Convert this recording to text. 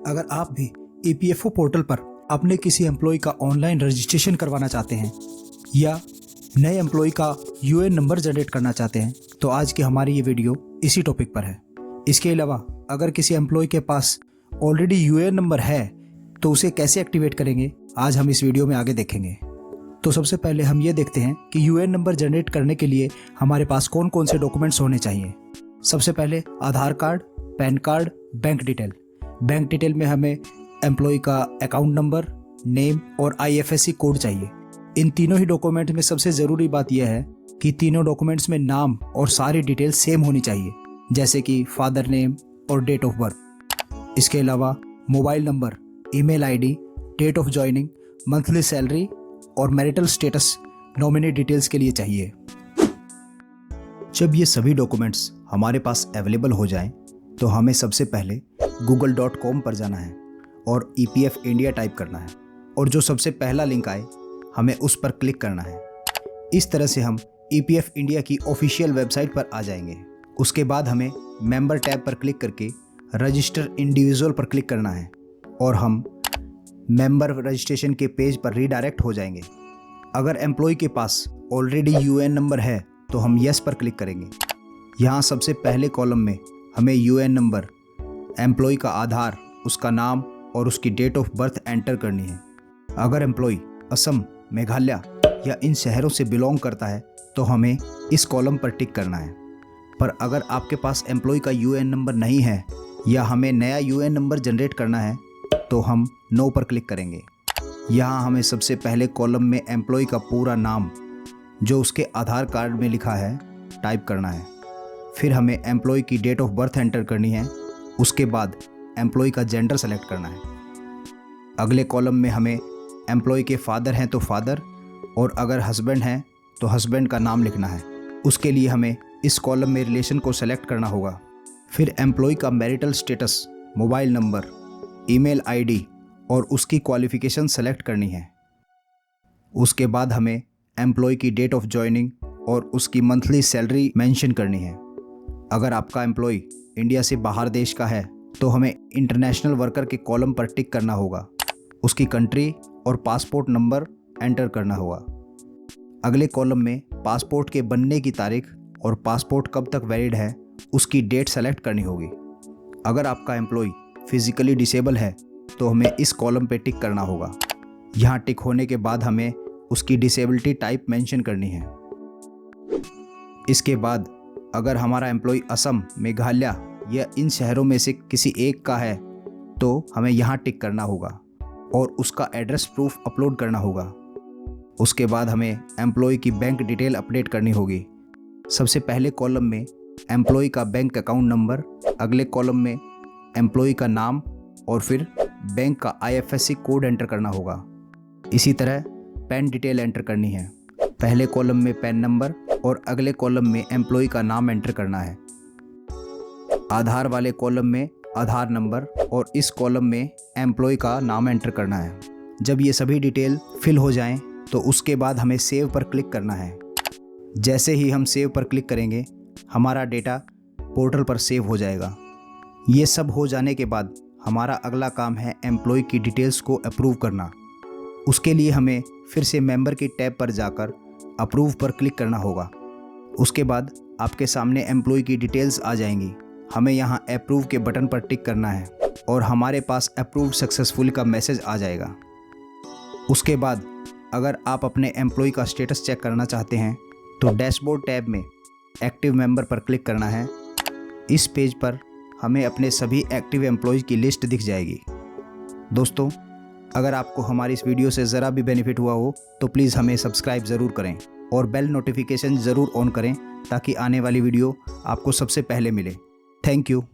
अगर आप भी ईपीएफओ पोर्टल पर अपने किसी एम्प्लॉय का ऑनलाइन रजिस्ट्रेशन करवाना चाहते हैं या नए एम्प्लॉय का यूएएन नंबर जनरेट करना चाहते हैं तो आज की हमारी ये वीडियो इसी टॉपिक पर है। इसके अलावा अगर किसी एम्प्लॉय के पास ऑलरेडी यूएएन नंबर है तो उसे कैसे एक्टिवेट करेंगे आज हम इस वीडियो में आगे देखेंगे। तो सबसे पहले हम ये देखते हैं कि यूएएन नंबर जनरेट करने के लिए हमारे पास कौन कौन से डॉक्यूमेंट्स होने चाहिए। सबसे पहले Aadhaar card, PAN card, bank detail. Bank detail में हमें एम्प्लॉय का अकाउंट नंबर, नेम और आईएफएससी कोड चाहिए। इन तीनों ही डॉक्यूमेंट में सबसे ज़रूरी बात यह है कि तीनों डॉक्यूमेंट्स में नाम और सारी डिटेल सेम होनी चाहिए, जैसे कि फादर नेम और डेट ऑफ बर्थ। इसके अलावा mobile number, email ID, date of joining, monthly salary और मैरिटल स्टेटस नॉमिनी डिटेल्स के लिए चाहिए। जब ये सभी डॉक्यूमेंट्स हमारे पास अवेलेबल हो जाएं, तो हमें सबसे पहले google.com पर जाना है और ईपीएफ इंडिया टाइप करना है और जो सबसे पहला लिंक आए हमें उस पर क्लिक करना है। इस तरह से हम ईपीएफ इंडिया की ऑफिशियल वेबसाइट पर आ जाएंगे। उसके बाद हमें मेंबर टैब पर क्लिक करके रजिस्टर इंडिविजुअल पर क्लिक करना है और हम मेंबर रजिस्ट्रेशन के पेज पर रीडायरेक्ट हो जाएंगे। अगर एम्प्लॉय के पास ऑलरेडी यूएएन नंबर है तो हम यस पर क्लिक करेंगे। यहाँ सबसे पहले कॉलम में हमें यूएएन नंबर, एम्प्लॉय का आधार, उसका नाम और उसकी डेट ऑफ बर्थ एंटर करनी है। अगर एम्प्लॉय असम, मेघालय या इन शहरों से बिलोंग करता है तो हमें इस कॉलम पर टिक करना है। पर अगर आपके पास एम्प्लॉय का यूएएन नंबर नहीं है या हमें नया यूएएन नंबर जनरेट करना है तो हम नो पर क्लिक करेंगे। यहाँ हमें सबसे पहले कॉलम में एम्प्लॉय का पूरा नाम जो उसके आधार कार्ड में लिखा है टाइप करना है। फिर हमें एम्प्लॉय की डेट ऑफ बर्थ एंटर करनी है। उसके बाद एम्प्लॉय का जेंडर सेलेक्ट करना है। अगले कॉलम में हमें एम्प्लॉय के फादर हैं तो फादर और अगर हस्बैंड हैं तो हस्बैंड का नाम लिखना है। उसके लिए हमें इस कॉलम में रिलेशन को सेलेक्ट करना होगा। फिर एम्प्लॉय का marital status, mobile number, email ID और उसकी क्वालिफ़िकेशन सेलेक्ट करनी है। उसके बाद हमें एम्प्लॉय की डेट ऑफ ज्वाइनिंग और उसकी मंथली सैलरी मेंशन करनी है। अगर आपका एम्प्लॉय इंडिया से बाहर देश का है तो हमें इंटरनेशनल वर्कर के कॉलम पर टिक करना होगा। उसकी कंट्री और पासपोर्ट नंबर एंटर करना होगा। अगले कॉलम में पासपोर्ट के बनने की तारीख और पासपोर्ट कब तक वैलिड है उसकी डेट सेलेक्ट करनी होगी। अगर आपका एम्प्लॉय फिजिकली डिसेबल है तो हमें इस कॉलम पे टिक करना होगा। यहाँ टिक होने के बाद हमें उसकी डिसेबिलिटी टाइप मेंशन करनी है। इसके बाद अगर हमारा एम्प्लॉय असम, मेघालय या इन शहरों में से किसी एक का है तो हमें यहाँ टिक करना होगा और उसका एड्रेस प्रूफ अपलोड करना होगा। उसके बाद हमें एम्प्लॉय की बैंक डिटेल अपडेट करनी होगी। सबसे पहले कॉलम में एम्प्लॉय का बैंक अकाउंट नंबर, अगले कॉलम में एम्प्लॉय का नाम और फिर बैंक का आईएफएससी कोड एंटर करना होगा। इसी तरह पैन डिटेल एंटर करनी है। पहले कॉलम में पैन नंबर और अगले कॉलम में एम्प्लॉय का नाम एंटर करना है। आधार वाले कॉलम में आधार नंबर और इस कॉलम में एम्प्लॉय का नाम एंटर करना है। जब ये सभी डिटेल फिल हो जाएं तो उसके बाद हमें सेव पर क्लिक करना है। जैसे ही हम सेव पर क्लिक करेंगे हमारा डेटा पोर्टल पर सेव हो जाएगा। ये सब हो जाने के बाद हमारा अगला काम है एम्प्लॉय की डिटेल्स को अप्रूव करना। उसके लिए हमें फिर से मेंबर की टैब पर जाकर अप्रूव पर क्लिक करना होगा। उसके बाद आपके सामने एम्प्लॉय की डिटेल्स आ जाएंगी। हमें यहाँ अप्रूव के बटन पर टिक करना है और हमारे पास अप्रूव सक्सेसफुल का मैसेज आ जाएगा। उसके बाद अगर आप अपने एम्प्लॉय का स्टेटस चेक करना चाहते हैं तो डैशबोर्ड टैब में एक्टिव मेंबर पर क्लिक करना है। इस पेज पर हमें अपने सभी एक्टिव एम्प्लॉयज़ की लिस्ट दिख जाएगी। दोस्तों, अगर आपको हमारी इस वीडियो से ज़रा भी बेनिफिट हुआ हो तो प्लीज़ हमें सब्सक्राइब ज़रूर करें और बेल नोटिफिकेशन ज़रूर ऑन करें ताकि आने वाली वीडियो आपको सबसे पहले मिले। Thank you.